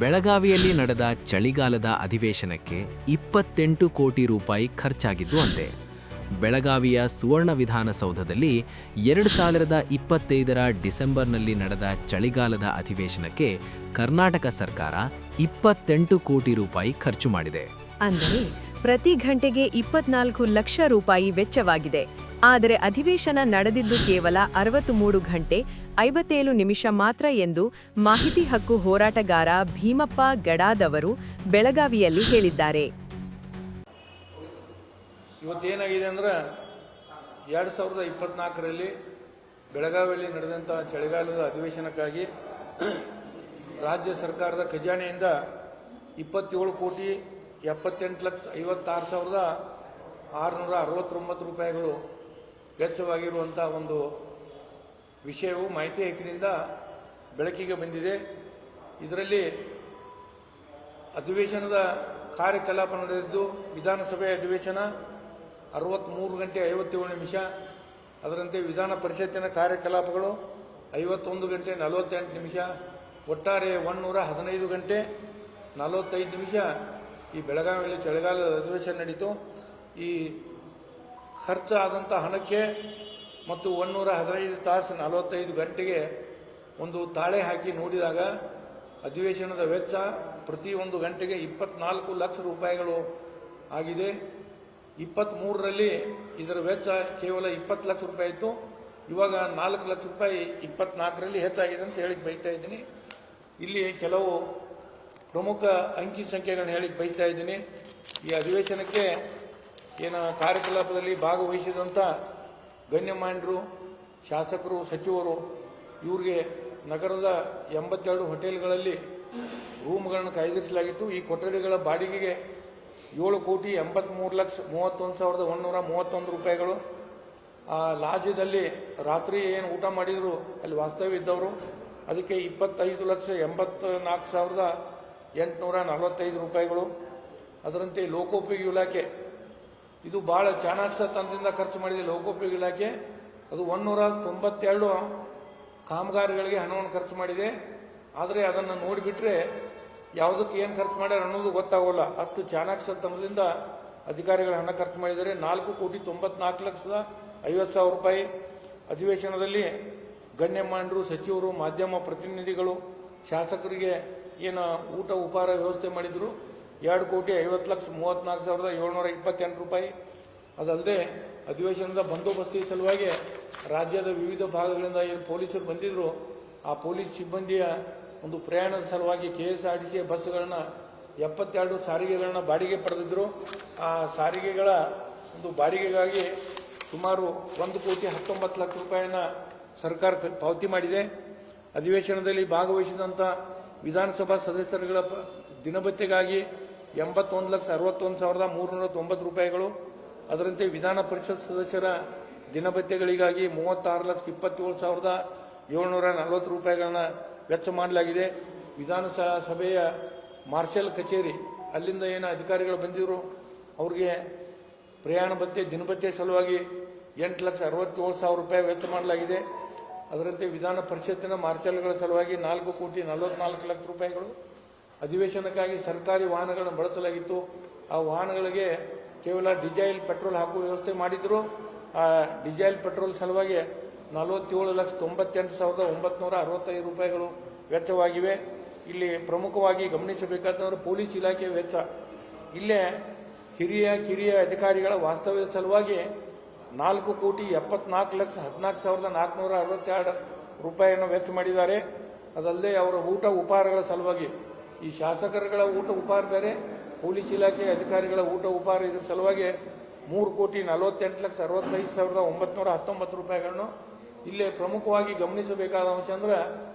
ಬೆಳಗಾವಿಯಲ್ಲಿ ನಡೆದ ಚಳಿಗಾಲದ ಅಧಿವೇಶನಕ್ಕೆ 28 ಕೋಟಿ ರೂಪಾಯಿ ಖರ್ಚಾಗಿದ್ದು ಅಂತೆ. ಬೆಳಗಾವಿಯ ಸುವರ್ಣ ವಿಧಾನಸೌಧದಲ್ಲಿ 2025ರ ಡಿಸೆಂಬರ್ನಲ್ಲಿ ನಡೆದ ಚಳಿಗಾಲದ ಅಧಿವೇಶನಕ್ಕೆ ಕರ್ನಾಟಕ ಸರ್ಕಾರ 28 ಕೋಟಿ ರೂಪಾಯಿ ಖರ್ಚು ಮಾಡಿದೆ. ಅಂದರೆ ಪ್ರತಿ ಗಂಟೆಗೆ 24 ಲಕ್ಷ ರೂಪಾಯಿ ವೆಚ್ಚವಾಗಿದೆ. ಆದರೆ ಅಧಿವೇಶನ ನಡೆದಿದ್ದು ಕೇವಲ 63 ಗಂಟೆ 57 ನಿಮಿಷ ಮಾತ್ರ ಎಂದು ಮಾಹಿತಿ ಹಕ್ಕು ಹೋರಾಟಗಾರ ಭೀಮಪ್ಪ ಗಡಾದವರು ಬೆಳಗಾವಿಯಲ್ಲಿ ಹೇಳಿದ್ದಾರೆ. ಇವತ್ತೇನಾಗಿದೆ ಅಂದ್ರೆ 2024ರಲ್ಲಿ ಬೆಳಗಾವಿಯಲ್ಲಿ ನಡೆದಂಥ ಚಳಿಗಾಲದ ಅಧಿವೇಶನಕ್ಕಾಗಿ ರಾಜ್ಯ ಸರ್ಕಾರದ ಖಜಾನೆಯಿಂದ 27 ಕೋಟಿ 78,56,669 ರೂಪಾಯಿಗಳು ವೆಚ್ಚವಾಗಿರುವಂಥ ಒಂದು ವಿಷಯವು ಮಾಹಿತಿ ಹಕ್ಕಿನಿಂದ ಬೆಳಕಿಗೆ ಬಂದಿದೆ. ಇದರಲ್ಲಿ ಅಧಿವೇಶನದ ಕಾರ್ಯಕಲಾಪ ನಡೆದಿದ್ದು ವಿಧಾನಸಭೆ ಅಧಿವೇಶನ 63 ಗಂಟೆ 57 ನಿಮಿಷ. ಅದರಂತೆ ವಿಧಾನ ಪರಿಷತ್ತಿನ ಕಾರ್ಯಕಲಾಪಗಳು 51 ಗಂಟೆ 48 ನಿಮಿಷ. ಒಟ್ಟಾರೆ 115 ಗಂಟೆ 45 ನಿಮಿಷ ಈ ಬೆಳಗಾವಿಯಲ್ಲಿ ಚಳಿಗಾಲದ ಅಧಿವೇಶನ ನಡೀತು. ಈ ಖರ್ಚಾದಂಥ ಹಣಕ್ಕೆ ಮತ್ತು 115 ತಾಸು 45 ಗಂಟೆಗೆ ಒಂದು ತಾಳೆ ಹಾಕಿ ನೋಡಿದಾಗ ಅಧಿವೇಶನದ ವೆಚ್ಚ ಪ್ರತಿ ಒಂದು ಗಂಟೆಗೆ 24 ಲಕ್ಷ ರೂಪಾಯಿಗಳು ಆಗಿದೆ. 23ರಲ್ಲಿ ಇದರ ವೆಚ್ಚ ಕೇವಲ 20 ಲಕ್ಷ ರೂಪಾಯಿ ಇತ್ತು. ಇವಾಗ 4 ಲಕ್ಷ ರೂಪಾಯಿ 24ರಲ್ಲಿ ಹೆಚ್ಚಾಗಿದೆ ಅಂತ ಹೇಳಿಕ್ಕೆ ಬಯಸ್ತಾ ಇದ್ದೀನಿ. ಇಲ್ಲಿ ಕೆಲವು ಪ್ರಮುಖ ಅಂಕಿ ಸಂಖ್ಯೆಗಳನ್ನು ಹೇಳಿಕ್ಕೆ ಬಯಸ್ತಾ ಇದ್ದೀನಿ. ಈ ಅಧಿವೇಶನಕ್ಕೆ ಕಾರ್ಯಕಲಾಪದಲ್ಲಿ ಭಾಗವಹಿಸಿದಂಥ ಗಣ್ಯಮಾನ್ಯರು, ಶಾಸಕರು, ಸಚಿವರು ಇವ್ರಿಗೆ ನಗರದ 82 ಹೋಟೆಲ್ಗಳಲ್ಲಿ ರೂಮ್ಗಳನ್ನು ಕಾಯ್ದಿರಿಸಲಾಗಿತ್ತು. ಈ ಕೊಠಡಿಗಳ ಬಾಡಿಗೆಗೆ 7,83,31,131 ರೂಪಾಯಿಗಳು. ಆ ಲಾಜ್ಯದಲ್ಲಿ ರಾತ್ರಿ ಏನು ಊಟ ಮಾಡಿದ್ರು ಅಲ್ಲಿ ವಾಸ್ತವ್ಯ ಇದ್ದವರು ಅದಕ್ಕೆ 25,84,845 ರೂಪಾಯಿಗಳು. ಅದರಂತೆ ಲೋಕೋಪಯೋಗಿ ಇಲಾಖೆ ಇದು ಭಾಳ ಚಾಣಾಕ್ಷ ತಂಡದಿಂದ ಖರ್ಚು ಮಾಡಿದೆ. ಲೋಕೋಪಯೋಗಿ ಇಲಾಖೆ ಅದು 192 ಕಾಮಗಾರಿಗಳಿಗೆ ಹಣವನ್ನು ಖರ್ಚು ಮಾಡಿದೆ. ಆದರೆ ಅದನ್ನು ನೋಡಿಬಿಟ್ರೆ ಯಾವುದಕ್ಕೆ ಏನು ಖರ್ಚು ಮಾಡ್ಯಾರ ಅನ್ನೋದು ಗೊತ್ತಾಗೋಲ್ಲ. ಅಷ್ಟು ಚಾಣಾಕ್ಷ ತಂಡದಿಂದ ಅಧಿಕಾರಿಗಳ ಹಣ ಖರ್ಚು ಮಾಡಿದ್ದಾರೆ. 4,94,50,000 ರೂಪಾಯಿ. ಅಧಿವೇಶನದಲ್ಲಿ ಗಣ್ಯಮಾನ್ಯರು, ಸಚಿವರು, ಮಾಧ್ಯಮ ಪ್ರತಿನಿಧಿಗಳು, ಶಾಸಕರಿಗೆ ಏನು ಊಟ ಉಪಹಾರ ವ್ಯವಸ್ಥೆ ಮಾಡಿದ್ರು 2,50,34,728 ರೂಪಾಯಿ. ಅದಲ್ಲದೆ ಅಧಿವೇಶನದ ಬಂದೋಬಸ್ತಿ ಸಲುವಾಗಿ ರಾಜ್ಯದ ವಿವಿಧ ಭಾಗಗಳಿಂದ ಏನು ಪೊಲೀಸರು ಬಂದಿದ್ರು ಆ ಪೊಲೀಸ್ ಸಿಬ್ಬಂದಿಯ ಒಂದು ಪ್ರಯಾಣದ ಸಲುವಾಗಿ KSRTC ಬಸ್ಗಳನ್ನ 72 ಸಾರಿಗೆಗಳನ್ನ ಬಾಡಿಗೆ ಪಡೆದಿದ್ರು. ಆ ಸಾರಿಗೆಗಳ ಒಂದು ಬಾಡಿಗೆಗಾಗಿ ಸುಮಾರು 1,19 ಲಕ್ಷ ರೂಪಾಯಿನ ಸರ್ಕಾರ ಪಾವತಿ ಮಾಡಿದೆ. ಅಧಿವೇಶನದಲ್ಲಿ ಭಾಗವಹಿಸಿದಂಥ ವಿಧಾನಸಭಾ ಸದಸ್ಯರುಗಳ ದಿನಭತ್ಯೆಗಾಗಿ 81,61,309 ರೂಪಾಯಿಗಳು. ಅದರಂತೆ ವಿಧಾನ ಪರಿಷತ್ ಸದಸ್ಯರ ದಿನಭತ್ಯೆಗಳಿಗಾಗಿ 36,27,740 ರೂಪಾಯಿಗಳನ್ನ ವೆಚ್ಚ ಮಾಡಲಾಗಿದೆ. ವಿಧಾನಸಭೆಯ ಮಾರ್ಷಲ್ ಕಚೇರಿ ಅಲ್ಲಿಂದ ಏನು ಅಧಿಕಾರಿಗಳು ಬಂದಿದ್ರು ಅವ್ರಿಗೆ ಪ್ರಯಾಣ ಭತ್ಯೆ, ದಿನಭತ್ಯೆ ಸಲುವಾಗಿ 8,67,000 ರೂಪಾಯಿ ವೆಚ್ಚ ಮಾಡಲಾಗಿದೆ. ಅದರಂತೆ ವಿಧಾನ ಪರಿಷತ್ತಿನ ಮಾರ್ಷಲ್ಗಳ ಸಲುವಾಗಿ 4,44 ಲಕ್ಷ ರೂಪಾಯಿಗಳು. ಅಧಿವೇಶನಕ್ಕಾಗಿ ಸರ್ಕಾರಿ ವಾಹನಗಳನ್ನು ಬಳಸಲಾಗಿತ್ತು. ಆ ವಾಹನಗಳಿಗೆ ಕೇವಲ ಡೀಸೆಲ್ ಪೆಟ್ರೋಲ್ ಹಾಕುವ ವ್ಯವಸ್ಥೆ ಮಾಡಿದ್ರು. ಆ ಡೀಸೆಲ್ ಪೆಟ್ರೋಲ್ ಸಲುವಾಗಿ 47,98,965 ರೂಪಾಯಿಗಳು ವೆಚ್ಚವಾಗಿವೆ. ಇಲ್ಲಿ ಪ್ರಮುಖವಾಗಿ ಗಮನಿಸಬೇಕಾದಂದ್ರೆ ಪೊಲೀಸ್ ಇಲಾಖೆ ವೆಚ್ಚ. ಇಲ್ಲೇ ಹಿರಿಯ ಕಿರಿಯ ಅಧಿಕಾರಿಗಳ ವಾಸ್ತವ್ಯದ ಸಲುವಾಗಿ 4,74,14,462 ರೂಪಾಯಿಯನ್ನು ವೆಚ್ಚ ಮಾಡಿದ್ದಾರೆ. ಅದಲ್ಲದೆ ಅವರ ಊಟ ಉಪಹಾರಗಳ ಸಲುವಾಗಿ ಈ ಶಾಸಕರುಗಳ ಊಟ ಉಪಹಾರ ಬೇರೆ, ಪೊಲೀಸ್ ಇಲಾಖೆ ಅಧಿಕಾರಿಗಳ ಊಟ ಉಪಹಾರ ಇದರ ಸಲುವಾಗಿ 3,48,65,919 ರೂಪಾಯಿಗಳನ್ನು. ಇಲ್ಲೇ ಪ್ರಮುಖವಾಗಿ ಗಮನಿಸಬೇಕಾದ ಅಂಶ ಅಂದ್ರೆ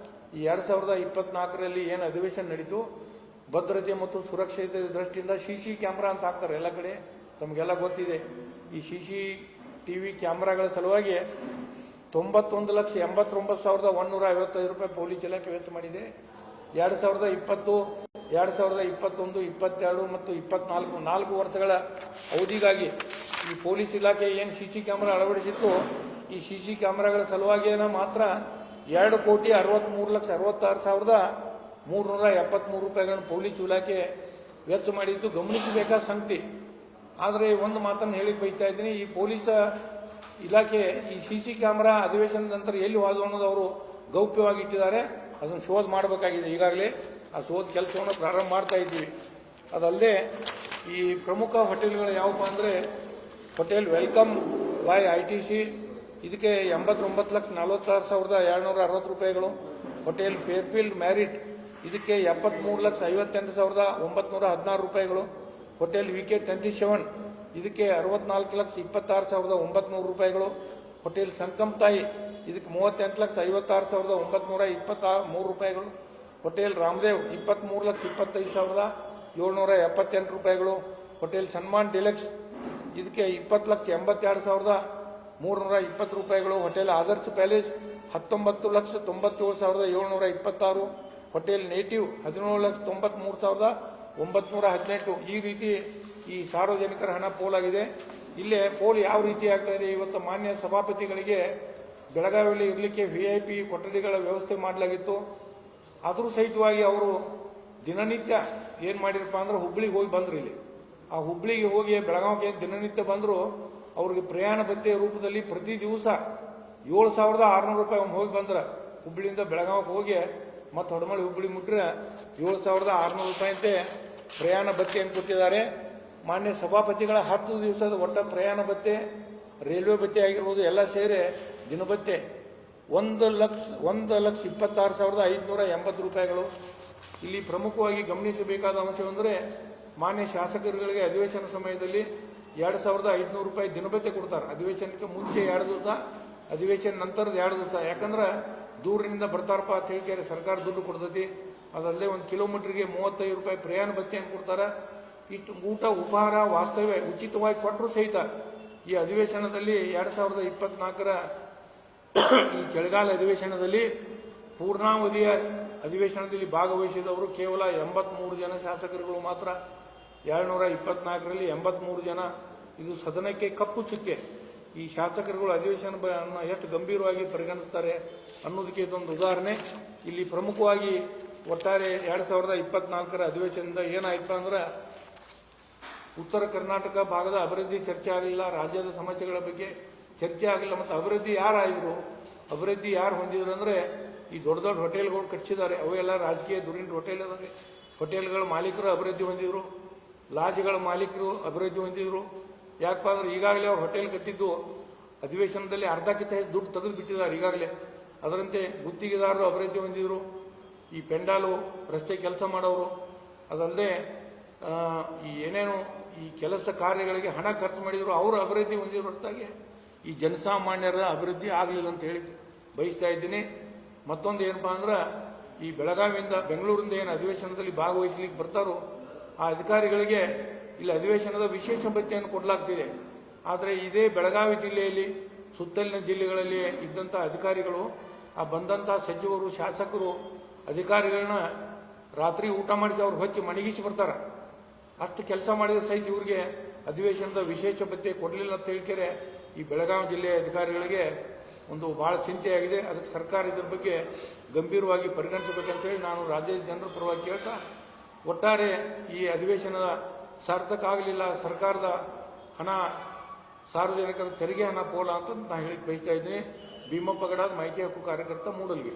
ಈ 2024ರಲ್ಲಿ ಏನು ಅಧಿವೇಶನ ನಡೀತು ಭದ್ರತೆ ಮತ್ತು ಸುರಕ್ಷತೆ ದೃಷ್ಟಿಯಿಂದ CC ಕ್ಯಾಮ್ರಾ ಅಂತ ಹಾಕ್ತಾರೆ ಎಲ್ಲ ಕಡೆ, ತಮಗೆಲ್ಲ ಗೊತ್ತಿದೆ. ಈ CCTV ಕ್ಯಾಮ್ರಾಗಳ ಸಲುವಾಗಿ 91,89,155 ರೂಪಾಯಿ ಪೊಲೀಸ್ ಇಲಾಖೆ ವೆಚ್ಚ ಮಾಡಿದೆ. 2020, 2021, 22 ಮತ್ತು 24 4 ವರ್ಷಗಳ ಅವಧಿಗಾಗಿ ಈ ಪೊಲೀಸ್ ಇಲಾಖೆ ಏನು CC ಕ್ಯಾಮ್ರಾ ಅಳವಡಿಸಿತ್ತು ಈ CC ಕ್ಯಾಮ್ರಾಗಳ ಸಲುವಾಗಿ ಮಾತ್ರ 2,63,66,9 ರೂಪಾಯಿಗಳನ್ನು ಪೊಲೀಸ್ ಇಲಾಖೆ ವೆಚ್ಚ ಮಾಡಿದ್ದು ಗಮನಿಸಬೇಕಾದ ಸಂಗತಿ. ಆದರೆ ಒಂದು ಮಾತನ್ನು ಹೇಳಿ ಬೈತಾ ಇದ್ದೀನಿ, ಈ ಪೊಲೀಸ್ ಇಲಾಖೆ ಈ CC ಕ್ಯಾಮೆರಾ ಅಧಿವೇಶನದ ನಂತರ ಎಲ್ಲಿ ಹೋದವು ಅನ್ನೋದು ಅವರು ಗೌಪ್ಯವಾಗಿ ಇಟ್ಟಿದ್ದಾರೆ. ಅದನ್ನು ಶೋಧ ಮಾಡಬೇಕಾಗಿದೆ. ಈಗಾಗಲೇ ಆ ಶೋಧ ಕೆಲಸವನ್ನು ಪ್ರಾರಂಭ ಮಾಡ್ತಾ ಇದ್ದೀವಿ. ಅದಲ್ಲದೆ ಈ ಪ್ರಮುಖ ಹೋಟೆಲ್ಗಳು ಯಾವಪ್ಪ ಅಂದರೆ ಹೋಟೆಲ್ ವೆಲ್ಕಮ್ ಬೈ ITC, ಇದಕ್ಕೆ 89,46,260 ರೂಪಾಯಿಗಳು. ಹೋಟೆಲ್ ಫೇರ್ಫೀಲ್ಡ್ ಮ್ಯಾರಿಟ್, ಇದಕ್ಕೆ 73,58,916 ರೂಪಾಯಿಗಳು. ಹೋಟೆಲ್ VK 27, ಇದಕ್ಕೆ 64,26,900 ರೂಪಾಯಿಗಳು. ಹೋಟೆಲ್ ಸಂಕಂತಾಯಿ, ಇದಕ್ಕೆ 38,56,923 ರೂಪಾಯಿಗಳು. ಹೋಟೆಲ್ ರಾಮದೇವ್ 23,25,778 ರೂಪಾಯಿಗಳು. ಹೋಟೆಲ್ ಸನ್ಮಾನ್ ಡಿಲೆಕ್ಸ್, ಇದಕ್ಕೆ 20,82,320 ರೂಪಾಯಿಗಳು. Hotel Adarsh palace 19,97,726. Hotel native 17,93,918. ಈ ರೀತಿ ಈ ಸಾರ್ವಜನಿಕರ ಹಣ ಪೋಲಾಗಿದೆ. ಇಲ್ಲೇ ಪೋಲ್ ಯಾವ ರೀತಿ ಆಗ್ತಾ ಇದೆ, ಇವತ್ತು ಮಾನ್ಯ ಸಭಾಪತಿಗಳಿಗೆ ಬೆಳಗಾವಿಯಲ್ಲಿ ಇರಲಿಕ್ಕೆ VIP ಕೊಠಡಿಗಳ ವ್ಯವಸ್ಥೆ ಮಾಡಲಾಗಿತ್ತು. ಆದರೂ ಸಹಿತವಾಗಿ ಅವರು ದಿನನಿತ್ಯ ಏನು ಮಾಡಿರಪ್ಪ ಅಂದ್ರೆ ಹುಬ್ಳಿಗೆ ಹೋಗಿ ಬಂದರು. ಇಲ್ಲಿ ಆ ಹುಬ್ಳಿಗೆ ಹೋಗಿ ಬೆಳಗಾವಿಗೆ ದಿನನಿತ್ಯ ಬಂದರು. ಅವ್ರಿಗೆ ಪ್ರಯಾಣ ಭತ್ಯೆ ರೂಪದಲ್ಲಿ ಪ್ರತಿ ದಿವಸ 7,600 ರೂಪಾಯಿ ಒಮ್ಮೆ ಹೋಗಿ ಬಂದ್ರೆ, ಹುಬ್ಳಿಯಿಂದ ಬೆಳಗಾವಿಗೆ ಹೋಗಿ ಮತ್ತು ಹೊಡಮಳ್ಳಿ ಹುಬ್ಳಿ ಮುಟ್ರೆ 7,600 ರೂಪಾಯಿಯಂತೆ ಪ್ರಯಾಣ ಭತ್ಯೆ ಅಂತ ಕೊಟ್ಟಿದ್ದಾರೆ. ಮಾನ್ಯ ಸಭಾಪತಿಗಳ 10 ದಿವಸದ ಒಟ್ಟ ಪ್ರಯಾಣ ಭತ್ಯೆ, ರೈಲ್ವೆ ಭತ್ಯೆ ಆಗಿರ್ಬೋದು, ಎಲ್ಲ ಸೇರಿ ದಿನಭತ್ಯೆ 1,26,580 ರೂಪಾಯಿಗಳು. ಇಲ್ಲಿ ಪ್ರಮುಖವಾಗಿ ಗಮನಿಸಬೇಕಾದ ಅಂಶವೆಂದರೆ ಮಾನ್ಯ ಶಾಸಕರುಗಳಿಗೆ ಅಧಿವೇಶನ ಸಮಯದಲ್ಲಿ 2,500 ರೂಪಾಯಿ ದಿನಭತ್ಯೆ ಕೊಡ್ತಾರೆ. ಅಧಿವೇಶನಕ್ಕೆ ಮುಂಚೆ 2 ದಿವಸ, ಅಧಿವೇಶನ ನಂತರದ 2 ದಿವಸ. ಯಾಕಂದ್ರೆ ದೂರಿನಿಂದ ಬರ್ತಾರಪ್ಪ ಅಂತ ಹೇಳಿಕೆ ಸರ್ಕಾರ ದುಡ್ಡು ಕೊಡ್ತೈತಿ. ಅದಲ್ಲದೆ 1 ಕಿಲೋಮೀಟರ್ಗೆ 35 ರೂಪಾಯಿ ಪ್ರಯಾಣ ಭತ್ಯೆಯನ್ನು ಕೊಡ್ತಾರೆ. ಇಷ್ಟು ಊಟ ಉಪಹಾರ ವಾಸ್ತವ್ಯ ಉಚಿತವಾಗಿ ಕೊಟ್ಟರು ಸಹಿತ ಈ ಅಧಿವೇಶನದಲ್ಲಿ 2024ರ ಈ ಚಳಿಗಾಲ ಅಧಿವೇಶನದಲ್ಲಿ ಪೂರ್ಣಾವಧಿಯ ಅಧಿವೇಶನದಲ್ಲಿ ಭಾಗವಹಿಸಿದವರು ಕೇವಲ 83 ಜನ ಶಾಸಕರುಗಳು ಮಾತ್ರ. 224ರಲ್ಲಿ 83 ಜನ. ಇದು ಸದನಕ್ಕೆ ಕಪ್ಪು ಚುಕ್ಕೆ. ಈ ಶಾಸಕರುಗಳು ಅಧಿವೇಶನವನ್ನು ಎಷ್ಟು ಗಂಭೀರವಾಗಿ ಪರಿಗಣಿಸ್ತಾರೆ ಅನ್ನೋದಕ್ಕೆ ಇದೊಂದು ಉದಾಹರಣೆ. ಇಲ್ಲಿ ಪ್ರಮುಖವಾಗಿ ಒಟ್ಟಾರೆ 2024ರ ಅಧಿವೇಶನದಿಂದ ಏನಾಯ್ತು ಅಂದ್ರೆ ಉತ್ತರ ಕರ್ನಾಟಕ ಭಾಗದ ಅಭಿವೃದ್ಧಿ ಚರ್ಚೆ ಆಗಲಿಲ್ಲ, ರಾಜ್ಯದ ಸಮಸ್ಯೆಗಳ ಬಗ್ಗೆ ಚರ್ಚೆ ಆಗಲಿಲ್ಲ. ಮತ್ತು ಅಭಿವೃದ್ಧಿ ಯಾರಾಯಿದ್ರು, ಅಭಿವೃದ್ಧಿ ಯಾರು ಹೊಂದಿದ್ರು ಅಂದರೆ ಈ ದೊಡ್ಡ ದೊಡ್ಡ ಹೋಟೆಲ್ಗಳು ಕಟ್ಟಿಸಿದ್ದಾರೆ, ಅವೆಲ್ಲ ರಾಜಕೀಯ ದುರಿನ ಹೋಟೆಲ್ ಅದಾವೆ. ಹೋಟೆಲ್ಗಳ ಮಾಲೀಕರು ಅಭಿವೃದ್ಧಿ ಹೊಂದಿದ್ರು, ಲಾಡ್ಜ್ಗಳ ಮಾಲೀಕರು ಅಭಿವೃದ್ಧಿ ಹೊಂದಿದ್ರು. ಯಾಕಪ್ಪ ಅಂದ್ರೆ ಈಗಾಗಲೇ ಅವ್ರು ಹೋಟೆಲ್ ಕಟ್ಟಿದ್ದು ಅಧಿವೇಶನದಲ್ಲಿ ಅರ್ಧಕ್ಕಿಂತ ಹೆಚ್ಚು ದುಡ್ಡು ತೆಗೆದು ಬಿಟ್ಟಿದ್ದಾರೆ ಈಗಾಗಲೇ. ಅದರಂತೆ ಗುತ್ತಿಗೆದಾರರು ಅಭಿವೃದ್ಧಿ ಹೊಂದಿದ್ರು, ಈ ಪೆಂಡಾಲು ರಸ್ತೆ ಕೆಲಸ ಮಾಡೋರು, ಅದಲ್ಲದೆ ಈ ಏನೇನು ಈ ಕೆಲಸ ಕಾರ್ಯಗಳಿಗೆ ಹಣ ಖರ್ಚು ಮಾಡಿದ್ರು ಅವರು ಅಭಿವೃದ್ಧಿ ಹೊಂದಿದ್ರು. ಹೊರತಾಗಿ ಈ ಜನಸಾಮಾನ್ಯರ ಅಭಿವೃದ್ಧಿ ಆಗಲಿಲ್ಲ ಅಂತ ಹೇಳಿ ಬಯಸ್ತಾ ಇದ್ದೀನಿ. ಮತ್ತೊಂದು ಏನಪ್ಪಾ ಅಂದ್ರೆ ಈ ಬೆಳಗಾವಿಯಿಂದ ಬೆಂಗಳೂರಿಂದ ಏನು ಅಧಿವೇಶನದಲ್ಲಿ ಭಾಗವಹಿಸಲಿಕ್ಕೆ ಬರ್ತಾರೋ ಆ ಅಧಿಕಾರಿಗಳಿಗೆ ಇಲ್ಲಿ ಅಧಿವೇಶನದ ವಿಶೇಷ ಭತ್ಯೆಯನ್ನು ಕೊಡಲಾಗ್ತಿದೆ. ಆದರೆ ಇದೇ ಬೆಳಗಾವಿ ಜಿಲ್ಲೆಯಲ್ಲಿ ಸುತ್ತಲಿನ ಜಿಲ್ಲೆಗಳಲ್ಲಿ ಇದ್ದಂಥ ಅಧಿಕಾರಿಗಳು ಆ ಬಂದಂಥ ಸಚಿವರು ಶಾಸಕರು ಅಧಿಕಾರಿಗಳನ್ನ ರಾತ್ರಿ ಊಟ ಮಾಡಿಸಿ ಅವ್ರು ಹೊಚ್ಚಿ ಮಣಗಿಸಿ ಬರ್ತಾರೆ. ಅಷ್ಟು ಕೆಲಸ ಮಾಡಿದ್ರೆ ಸಹಿತ ಇವ್ರಿಗೆ ಅಧಿವೇಶನದ ವಿಶೇಷ ಭತ್ಯೆ ಕೊಡಲಿಲ್ಲ ಅಂತ ಹೇಳ್ತಾರೆ. ಈ ಬೆಳಗಾವಿ ಜಿಲ್ಲೆಯ ಅಧಿಕಾರಿಗಳಿಗೆ ಒಂದು ಬಹಳ ಚಿಂತೆಯಾಗಿದೆ. ಅದಕ್ಕೆ ಸರ್ಕಾರ ಇದ್ರ ಬಗ್ಗೆ ಗಂಭೀರವಾಗಿ ಪರಿಗಣಿಸಬೇಕಂತೇಳಿ ನಾನು ರಾಜ್ಯದ ಜನರ ಪರವಾಗಿ ಕೇಳ್ತಾ, ಒಟ್ಟಾರೆ ಈ ಅಧಿವೇಶನದ ಸಾರ್ಥಕ ಆಗಲಿಲ್ಲ, ಸರ್ಕಾರದ ಹಣ ಸಾರ್ವಜನಿಕರ ತೆರಿಗೆ ಹಣ ಪೋಲ ಅಂತ ನಾನು ಹೇಳಿಕ್ ಬಯಸ್ತಾ ಇದ್ದೀನಿ. ಭೀಮಪ್ಪ ಗಡಾದ್ ಮಾಹಿತಿ ಹಕ್ಕು ಕಾರ್ಯಕರ್ತ ಮೂಡಲ್ಗಿ.